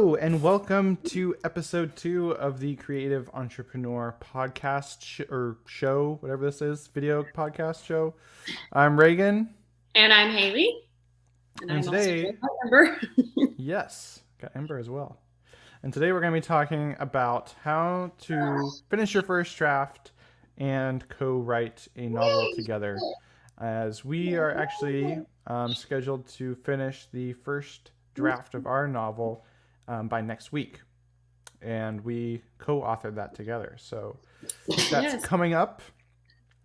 Hello, and welcome to episode 2 of the Creative Entrepreneur podcast show, whatever this is, video podcast show. I'm Reagan. And I'm Haley. And And I'm also today, a member. yes, got Ember as well. And today we're going to be talking about how to finish your first draft and co-write a novel together, as we are actually scheduled to finish the first draft of our novel by next week, and we co-authored that together. So that's Yes. coming up.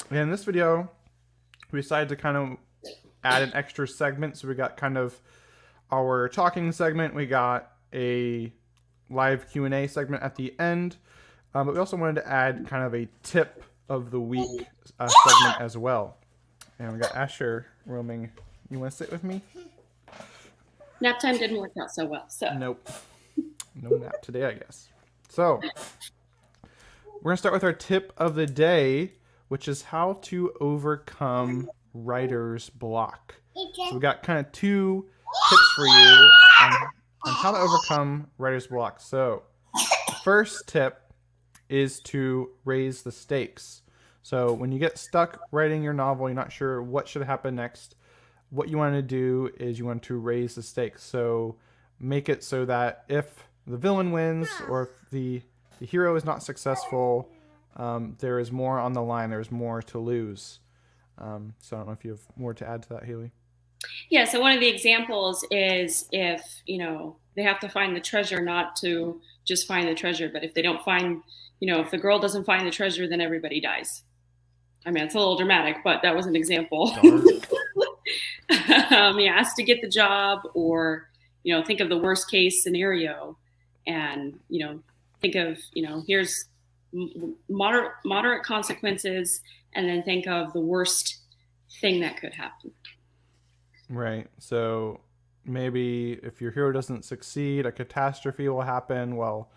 And in this video, we decided to kind of add an extra segment. So we got kind of our talking segment. We got a live Q&A segment at the end, but we also wanted to add kind of a tip of the week segment as well. And we got Asher roaming. You want to sit with me? Nap time didn't work out so well. So Nope. No nap today, I guess. So we're going to start with our tip of the day, which is how to overcome writer's block. So we got kind of 2 tips for you on how to overcome writer's block. So the first tip is to raise the stakes. So when you get stuck writing your novel, you're not sure what should happen next, what you want to do is you want to raise the stakes. So make it so that if the villain wins or if the hero is not successful, there is more on the line. There's more to lose. So I don't know if you have more to add to that, Haley. yeah, so one of the examples is if, they have to find the treasure, not to just find the treasure, but if they don't find, if the girl doesn't find the treasure, then everybody dies. I mean, it's a little dramatic, but that was an example. He has to get the job, or, think of the worst case scenario and, think of, here's moderate consequences, and then think of the worst thing that could happen. Right. So maybe if your hero doesn't succeed, a catastrophe will happen. Well,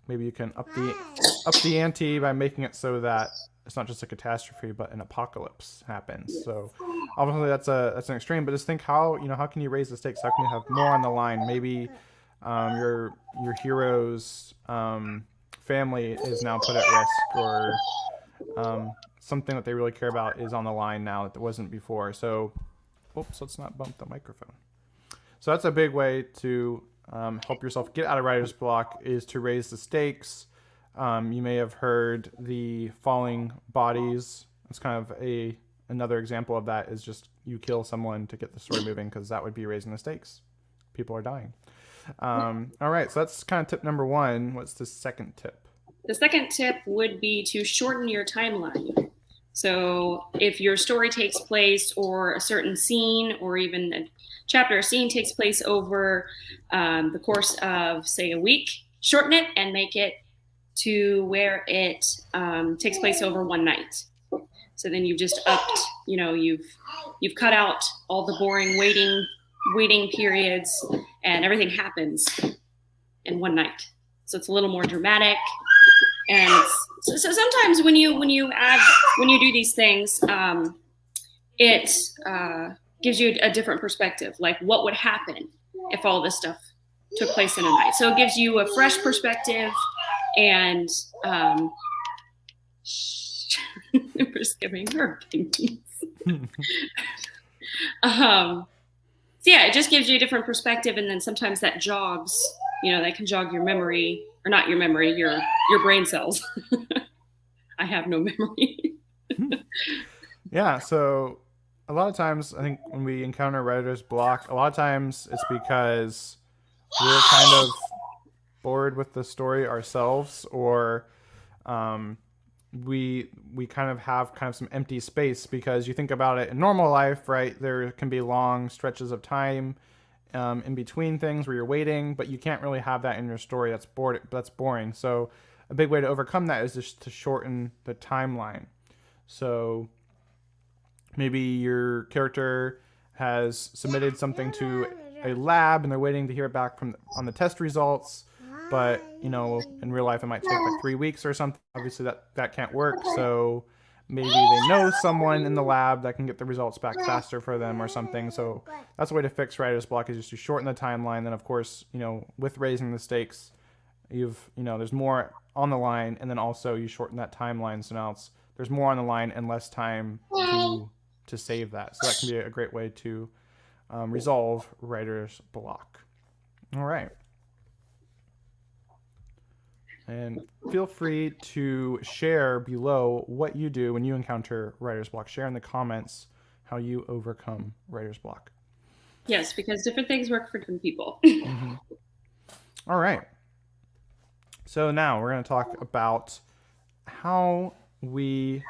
maybe you can up the ante by making it so that it's not just a catastrophe, but an apocalypse happens. So obviously that's an extreme, but just think how can you raise the stakes? How can you have more on the line? Maybe your hero's family is now put at risk, or something that they really care about is on the line now that wasn't before. So, oops, let's not bump the microphone. So that's a big way to help yourself get out of writer's block, is to raise the stakes. You may have heard the falling bodies. It's kind of another example of that, is just you kill someone to get the story moving, because that would be raising the stakes. People are dying. All right, so that's kind of tip number 1. What's the second tip? The second tip would be to shorten your timeline. So if your story takes place, or a certain scene, or even a chapter or scene takes place over the course of, say, a week, shorten it and make it to where it takes place over one night. So then you've just upped, you've cut out all the boring waiting periods, and everything happens in one night. So it's a little more dramatic. And so sometimes when you do these things, it gives you a different perspective, like what would happen if all this stuff took place in a night. So it gives you a fresh perspective, and Amber's giving her opinions. So yeah, it just gives you a different perspective, and then sometimes that jogs, that can jog your memory, or not your memory, your brain cells. I have no memory. Yeah, so a lot of times I think when we encounter writer's block, a lot of times it's because we're kind of bored with the story ourselves, or we kind of have some empty space, because you think about it in normal life, right? There can be long stretches of time in between things where you're waiting, but you can't really have that in your story. That's boring. So a big way to overcome that is just to shorten the timeline. So maybe your character has submitted something to a lab and they're waiting to hear back on the test results, but in real life it might take like 3 weeks or something. Obviously that can't work. So maybe they know someone in the lab that can get the results back faster for them or something. So that's a way to fix writer's block, is just to shorten the timeline. Then of course, with raising the stakes, there's more on the line, and then also you shorten that timeline. So now there's more on the line and less time to save that. So that can be a great way to resolve writer's block. All right. And feel free to share below what you do when you encounter writer's block. Share in the comments how you overcome writer's block. Yes, because different things work for different people. Mm-hmm. All right. So now we're going to talk about how you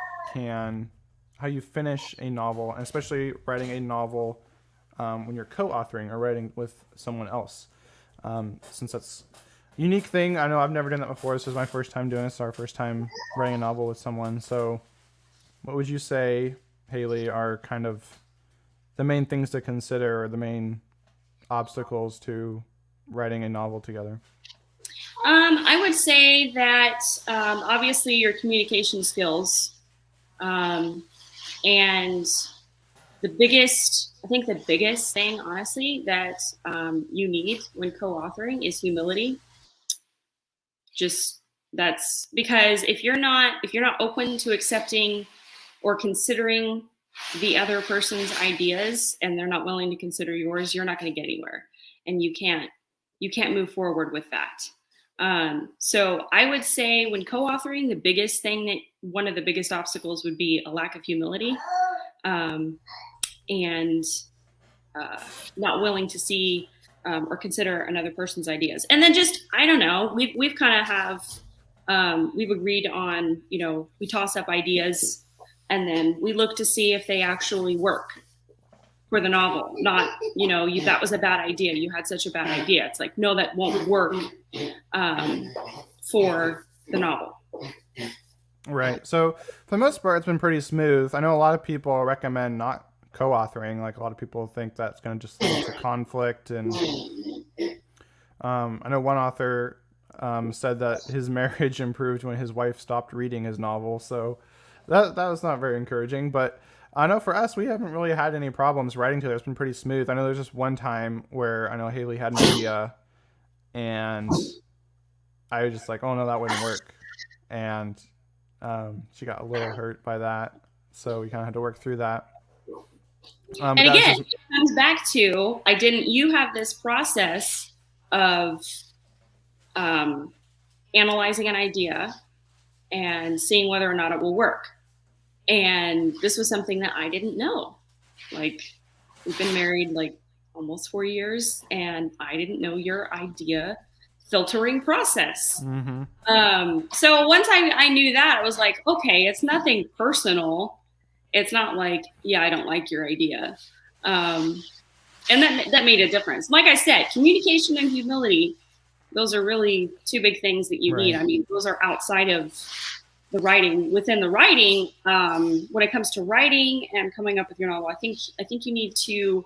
finish a novel, and especially writing a novel when you're co-authoring or writing with someone else. Since that's a unique thing. I know I've never done that before. This is my first time doing this. It's our first time writing a novel with someone. So what would you say, Haley, are kind of the main things to consider, or the main obstacles to writing a novel together? I would say that obviously your communication skills, and the biggest thing, honestly, that you need when co-authoring is humility. That's because if you're not open to accepting or considering the other person's ideas, and they're not willing to consider yours, you're not going to get anywhere, and you can't move forward with that. So I would say when co-authoring, one of the biggest obstacles would be a lack of humility, and not willing to see or consider another person's ideas. And then I don't know, we've kind of we've agreed on, we toss up ideas and then we look to see if they actually work for the novel. Not, that was a bad idea. You had such a bad idea. It's like, no, that won't work for the novel. Right. So for the most part, it's been pretty smooth. I know a lot of people recommend not co-authoring. Like, a lot of people think that's going to just lead to conflict. And I know one author said that his marriage improved when his wife stopped reading his novel. So that was not very encouraging. But I know for us, we haven't really had any problems writing together. It's been pretty smooth. I know there's just one time where I know Haley had an idea, and I was just like, oh no, that wouldn't work. And she got a little hurt by that. So we kind of had to work through that. And again, it comes back to, you have this process of analyzing an idea and seeing whether or not it will work. And this was something that I didn't know. Like, we've been married like almost 4 years, and I didn't know your idea filtering process. Mm-hmm. So once I knew that, I was like, okay, it's nothing personal. It's not like, yeah, I don't like your idea. And that made a difference. Like I said, communication and humility, those are really two big things that you need. I mean, those are outside of the writing. Within the writing, when it comes to writing and coming up with your novel, I think you need to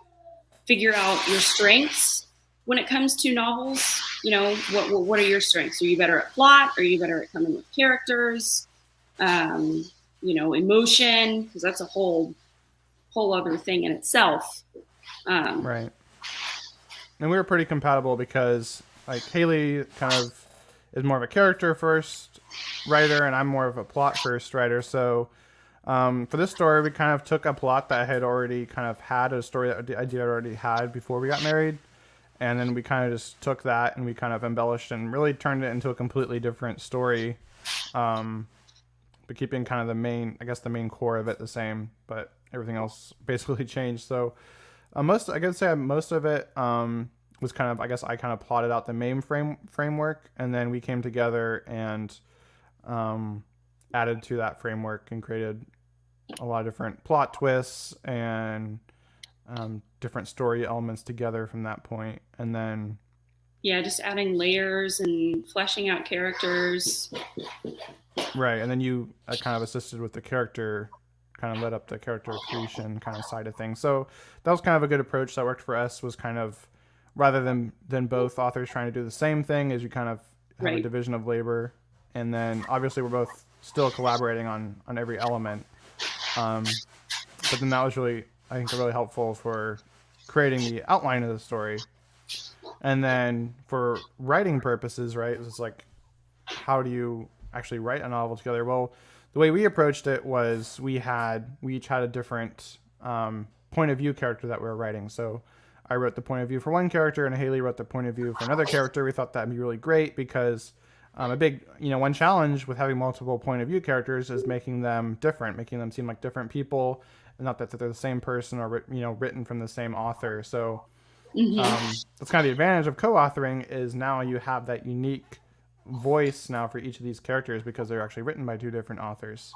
figure out your strengths when it comes to novels. What are your strengths? Are you better at plot? Are you better at coming with characters? Emotion, because that's a whole other thing in itself. Right. And we were pretty compatible because, like, Haley kind of is more of a character first writer, and I'm more of a plot first writer. So for this story, we kind of took a plot that I had already kind of had, a story that I already had before we got married. And then we kind of just took that and we kind of embellished and really turned it into a completely different story. But keeping kind of the main core of it the same, but everything else basically changed. So most of it was kind of, I kind of plotted out the main framework, and then we came together and added to that framework and created a lot of different plot twists and different story elements together from that point. And then just adding layers and fleshing out characters. Right, and then you kind of assisted with the character, kind of led up the character creation kind of side of things. So that was kind of a good approach that worked for us, was kind of, rather than both authors trying to do the same thing, is you kind of have a division of labor. And then obviously we're both still collaborating on every element. But then that was really, I think, really helpful for creating the outline of the story. And then for writing purposes, right, it's like, how do you actually write a novel together? Well, the way we approached it was we each had a different point of view character that we were writing. So I wrote the point of view for one character, and Haley wrote the point of view for another character. We thought that'd be really great because a big, one challenge with having multiple point of view characters is making them different, making them seem like different people, and not that they're the same person or written from the same author. So that's kind of the advantage of co-authoring is now you have that unique voice now for each of these characters because they're actually written by two different authors.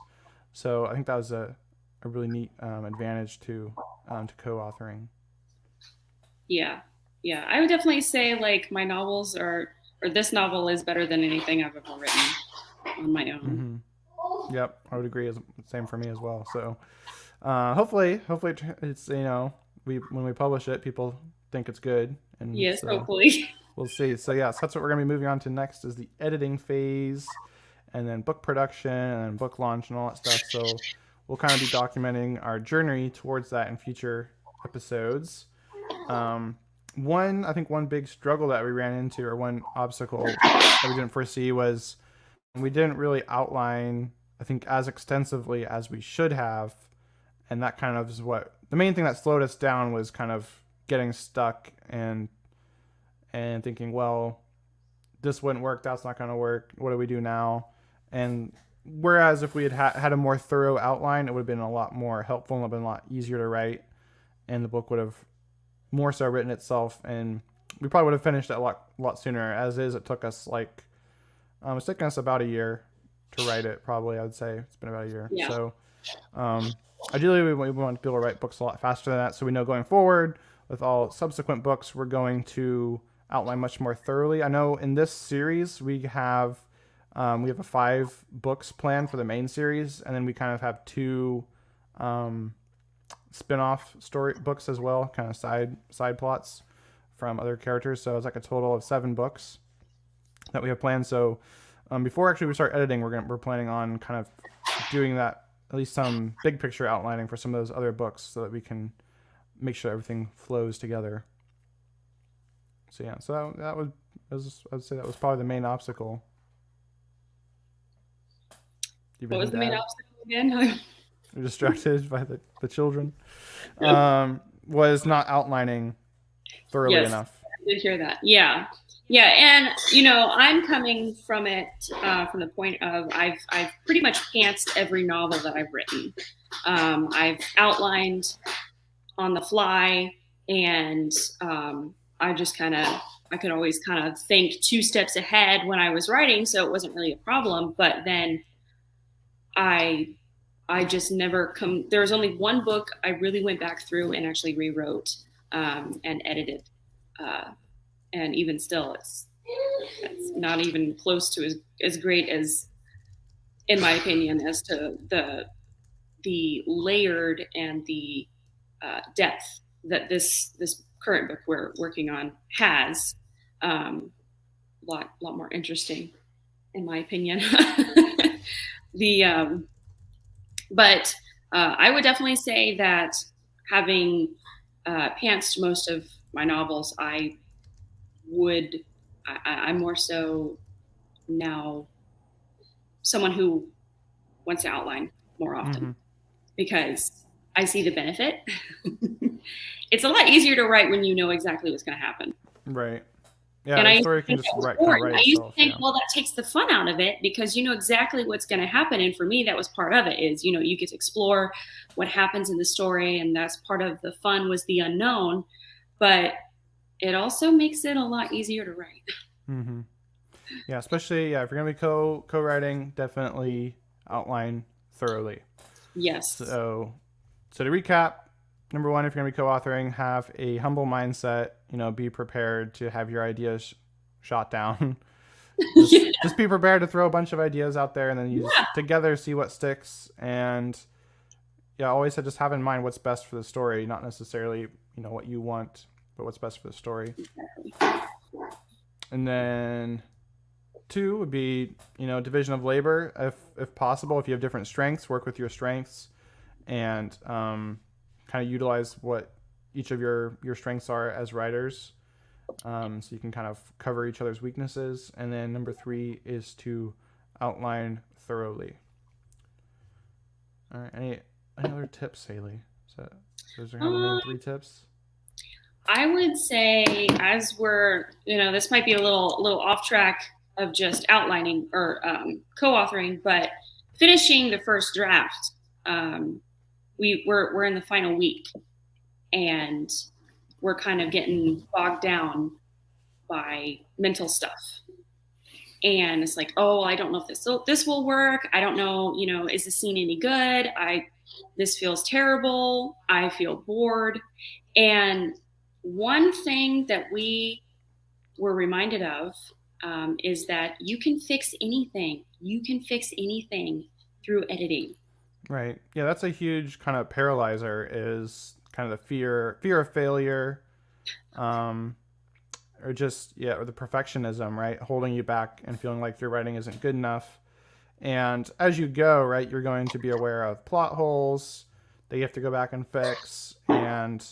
So I think that was a really neat advantage to co-authoring. Yeah. I would definitely say like my novels or this novel is better than anything I've ever written on my own. Mm-hmm. Yep, I would agree. Same for me as well. So hopefully it's when we publish it, people think it's good. And yes, hopefully. We'll see. So yes, that's what we're going to be moving on to next is the editing phase, and then book production, and then book launch, and all that stuff. So we'll kind of be documenting our journey towards that in future episodes. One big struggle that we ran into, or one obstacle that we didn't foresee, was we didn't really outline, I think, as extensively as we should have. And that kind of is what the main thing that slowed us down was kind of getting stuck and thinking, well, this wouldn't work, that's not going to work, what do we do now? And whereas if we had a more thorough outline, it would have been a lot more helpful and would have been a lot easier to write, and the book would have more so written itself, and we probably would have finished it a lot sooner. As is, it took us it's taken us about a year to write it, probably. I would say it's been about a year. Yeah. So ideally we want to be able to write books a lot faster than that, so we know going forward with all subsequent books we're going to outline much more thoroughly. I know in this series we have a 5 books planned for the main series, and then we kind of have 2 spin-off story books as well, kind of side plots from other characters. So it's like a total of 7 books that we have planned. So before actually we start editing, we're planning on kind of doing that, at least some big picture outlining for some of those other books, so that we can make sure everything flows together. So yeah, so I would say that was probably the main obstacle. What was the main obstacle again? You're distracted by the children. Was not outlining thoroughly enough. I did hear that. Yeah, and I'm coming from it from the point of I've pretty much pantsed every novel that I've written. I've outlined on the fly, and I could always kind of think 2 steps ahead when I was writing, so it wasn't really a problem. But then I just never there was only one book I really went back through and actually rewrote and edited. And even still, it's not even close to as great as, in my opinion, as to the layered and the depth that this current book we're working on has. Lot more interesting, in my opinion. But I would definitely say that having pantsed most of my novels, I'm more so now someone who wants to outline more often, because I see the benefit. It's a lot easier to write when you know exactly what's going to happen. Right. Yeah, and the story can just write I used to think, well, that takes the fun out of it because you know exactly what's going to happen. And for me, that was part of it is, you get to explore what happens in the story. And that's part of the fun, was the unknown. But it also makes it a lot easier to write. Mm-hmm. Yeah, especially if you're going to be co-writing, definitely outline thoroughly. Yes. So to recap, number 1, if you're going to be co-authoring, have a humble mindset. Be prepared to have your ideas shot down. Just be prepared to throw a bunch of ideas out there, and then you just together see what sticks. And always just have in mind what's best for the story, not necessarily what you want, but what's best for the story. And then 2 would be division of labor, if possible. If you have different strengths, work with your strengths and kind of utilize what each of your strengths are as writers. So you can kind of cover each other's weaknesses. And then number 3 is to outline thoroughly. All right. Any other tips, Haley? Those are kind of the main 3 tips. I would say, as we're, this might be a little off track of just outlining or co-authoring, but finishing the first draft. We're in the final week, and we're kind of getting bogged down by mental stuff. And it's like, oh, I don't know if this will work. I don't know, is the scene any good? This feels terrible. I feel bored. And one thing that we were reminded of is that you can fix anything. You can fix anything through editing. Right. Yeah, that's a huge kind of paralyzer, is kind of the fear of failure, or just, or the perfectionism, right? Holding you back and feeling like your writing isn't good enough. And as you go, right, you're going to be aware of plot holes that you have to go back and fix. And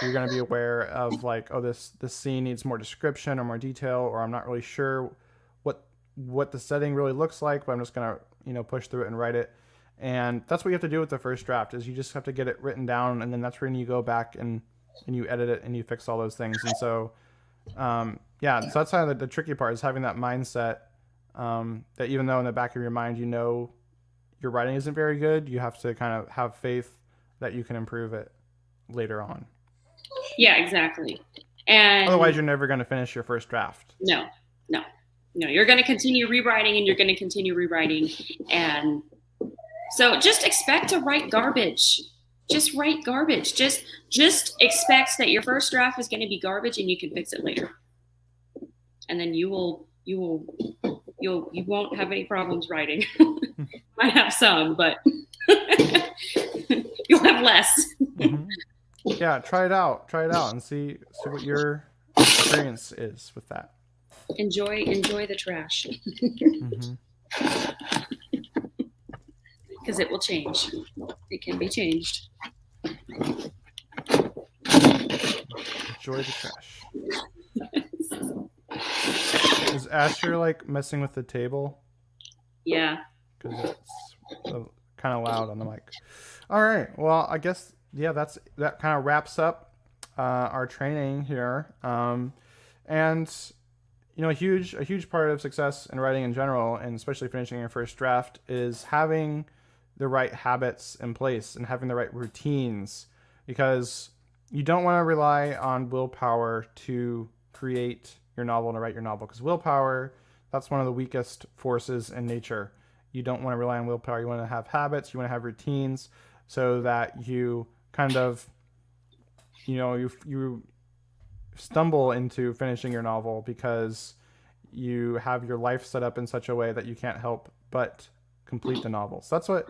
you're going to be aware of like, oh, this scene needs more description or more detail, or I'm not really sure what the setting really looks like, but I'm just going to, push through it and write it. And that's what you have to do with the first draft, is you just have to get it written down, and then that's when you go back and you edit it and you fix all those things. And so, so that's kind of the tricky part, is having that mindset that even though in the back of your mind, your writing isn't very good, you have to kind of have faith that you can improve it later on. Yeah, exactly. And otherwise, you're never going to finish your first draft. No, you're going to continue rewriting, and you're going to continue rewriting. And so just expect to write garbage. Just write garbage. Just expect that your first draft is going to be garbage, and you can fix it later. And then you won't have any problems writing. Might have some, but you'll have less. Mm-hmm. Yeah, try it out and see what your experience is with that. Enjoy the trash. Mm-hmm. Because it will change. It can be changed. Enjoy the trash. Is Asher like messing with the table? Yeah. Because it's kind of loud on the mic. All right. Well, I guess that kind of wraps up our training here. And a huge part of success in writing in general, and especially finishing your first draft, is having the right habits in place and having the right routines, because you don't want to rely on willpower to create your novel and to write your novel, because willpower, that's one of the weakest forces in nature. You don't want to rely on willpower. You want to have habits, you want to have routines, so that you kind of, you stumble into finishing your novel because you have your life set up in such a way that you can't help but complete the novel. So that's what,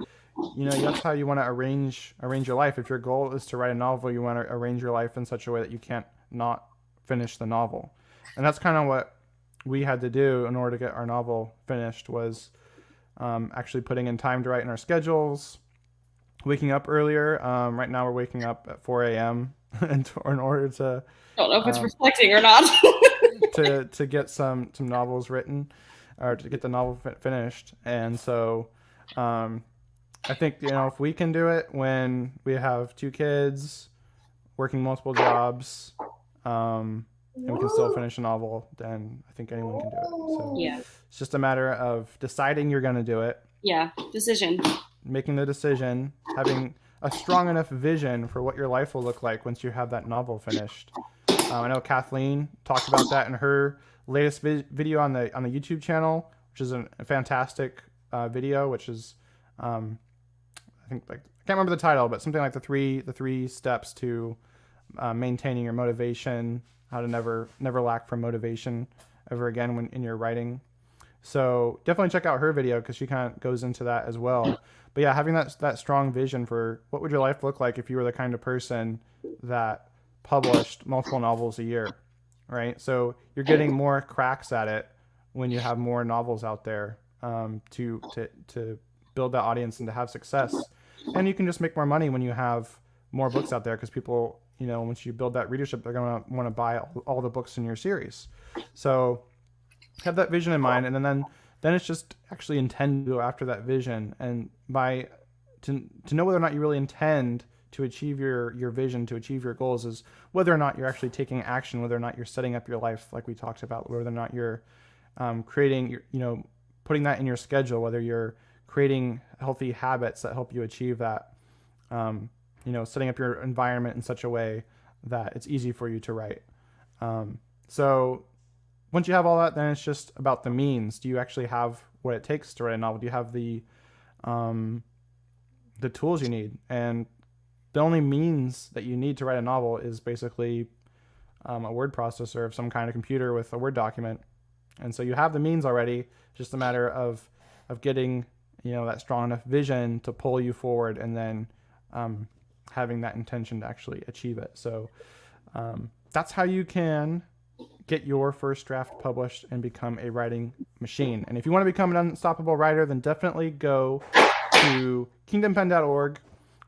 that's how you want to arrange your life. If your goal is to write a novel, you want to arrange your life in such a way that you can't not finish the novel. And that's kind of what we had to do in order to get our novel finished, was actually putting in time to write in our schedules, waking up earlier. Right now we're waking up at 4 a.m. in order to... I don't know if it's reflecting or not. to get some novels written, or to get the novel finished. And so I think, if we can do it when we have 2 kids, working multiple jobs, and we can still finish a novel, then I think anyone can do it. So yeah, it's just a matter of deciding you're going to do it. Yeah, decision. Making the decision, having a strong enough vision for what your life will look like once you have that novel finished. I know Kathleen talked about that in her latest video on the YouTube channel, which is a fantastic video, which is I think, like, I can't remember the title, but something like the three steps to maintaining your motivation, how to never lack for motivation ever again when in your writing. So definitely check out her video, because she kind of goes into that as well. But yeah, having that strong vision for what would your life look like if you were the kind of person that published multiple novels a year, right? So you're getting more cracks at it when you have more novels out there to build that audience and to have success. And you can just make more money when you have more books out there, because people, once you build that readership, they're going to want to buy all the books in your series. So have that vision in mind, and then it's just actually intend to go after that vision, and to know whether or not you really intend to achieve your vision, to achieve your goals, is whether or not you're actually taking action, whether or not you're setting up your life like we talked about, whether or not you're creating, putting that in your schedule, whether you're creating healthy habits that help you achieve that, setting up your environment in such a way that it's easy for you to write. So once you have all that, then it's just about the means. Do you actually have what it takes to write a novel? Do you have the tools you need? And the only means that you need to write a novel is basically a word processor of some kind of computer with a Word document. And so you have the means already. It's just a matter of getting that strong enough vision to pull you forward, and then having that intention to actually achieve it. So that's how you can get your first draft published and become a writing machine. And if you want to become an unstoppable writer, then definitely go to kingdompen.org,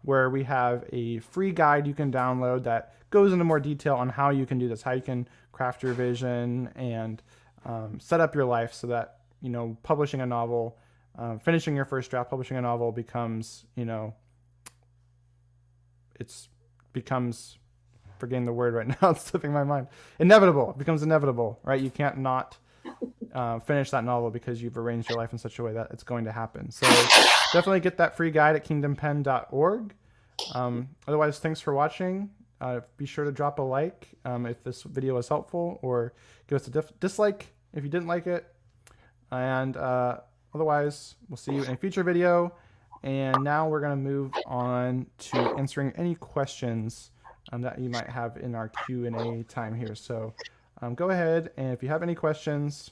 where we have a free guide you can download that goes into more detail on how you can do this, how you can craft your vision and set up your life so that, publishing a novel, finishing your first draft, publishing a novel becomes, forgetting the word right now, it's slipping my mind. Inevitable. It becomes inevitable, right? You can't not finish that novel because you've arranged your life in such a way that it's going to happen. So definitely get that free guide at kingdompen.org. Otherwise, thanks for watching. Be sure to drop a like if this video was helpful, or give us a dislike if you didn't like it. And otherwise, we'll see you in a future video. And now we're going to move on to answering any questions that you might have in our Q&A time here. So go ahead, and if you have any questions,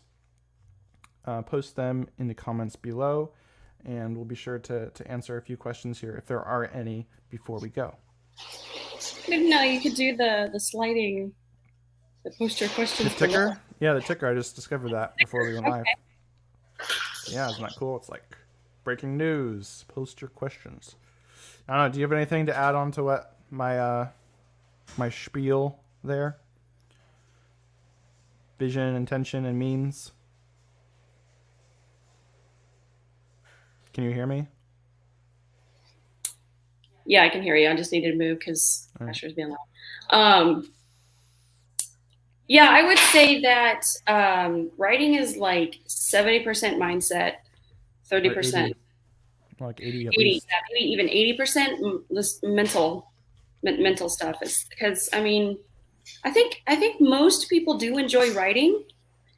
post them in the comments below, and we'll be sure to answer a few questions here if there are any before we go. No, you could do the sliding, the post your questions. The ticker? Yeah, the ticker. I just discovered that before we went live. Yeah, isn't that cool? It's like breaking news. Post your questions. I don't know. Do you have anything to add on to what my spiel there? Vision, intention, and means. Can you hear me? Yeah, I can hear you. I just needed to move because pressure's being loud. Yeah, I would say that writing is like 70% mindset, 30%. Like 80 at 80, least. maybe even 80% mental stuff. Is because I think most people do enjoy writing.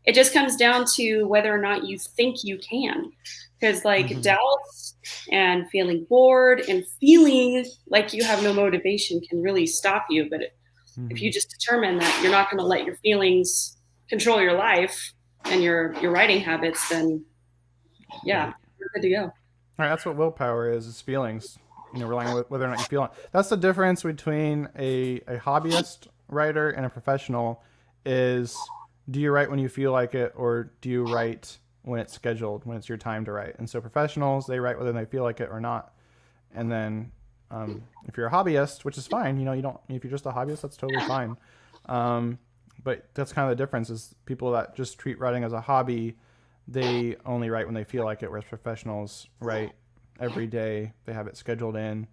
It just comes down to whether or not you think you can. Because doubts and feeling bored and feeling like you have no motivation can really stop you. But if you just determine that you're not going to let your feelings control your life and your writing habits, then yeah, you're good to go. All right, that's what willpower is feelings. Relying on whether or not you feel it. That's the difference between a hobbyist writer and a professional. Is, do you write when you feel like it, or do you write when it's scheduled, when it's your time to write? And so professionals, they write whether they feel like it or not. And then if you're a hobbyist, which is fine, you don't, if you're just a hobbyist, that's totally fine. But that's kind of the difference, is people that just treat writing as a hobby, they only write when they feel like it, whereas professionals write every day. They have it scheduled in.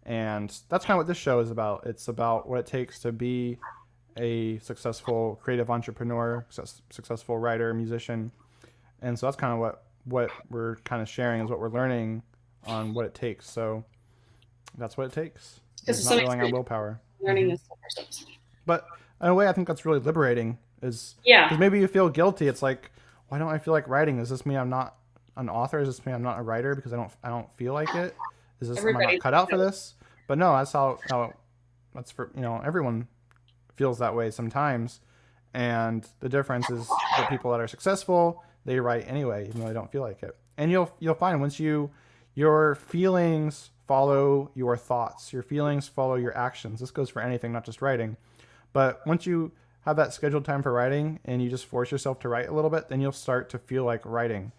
And that's kind of what this show is about. It's about what it takes to be a successful creative entrepreneur, successful writer, musician. And so that's kind of what we're kind of sharing, is what we're learning on what it takes. So that's what it takes. It's not relying on willpower. Learning this stuff ourselves. But in a way, I think that's really liberating. Because maybe you feel guilty. It's like, why don't I feel like writing? Does this mean I'm not an author? Does this mean I'm not a writer because I don't feel like it? Is this, am I not cut out for this? But no, that's how that's for, everyone feels that way sometimes. And the difference is the people that are successful, they write anyway, even though they don't feel like it. And you'll find once your feelings follow your thoughts, your feelings follow your actions. This goes for anything, not just writing. But once you have that scheduled time for writing and you just force yourself to write a little bit, then you'll start to feel like writing.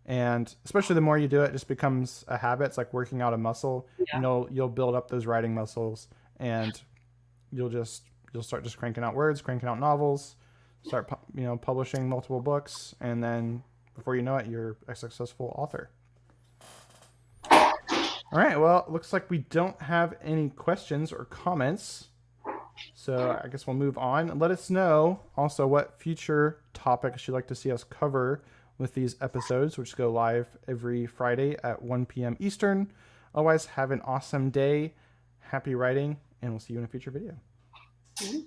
And especially the more you do it, it just becomes a habit. It's like working out a muscle. Yeah. You'll build up those writing muscles, and you'll start just cranking out words, cranking out novels, start publishing multiple books, and then before you know it, you're a successful author. All right, well, it looks like we don't have any questions or comments, so I guess we'll move on. Let us know also what future topics you'd like to see us cover with these episodes, which go live every Friday at 1 p.m. Eastern. Otherwise, have an awesome day, happy writing, and we'll see you in a future video. Mm-hmm.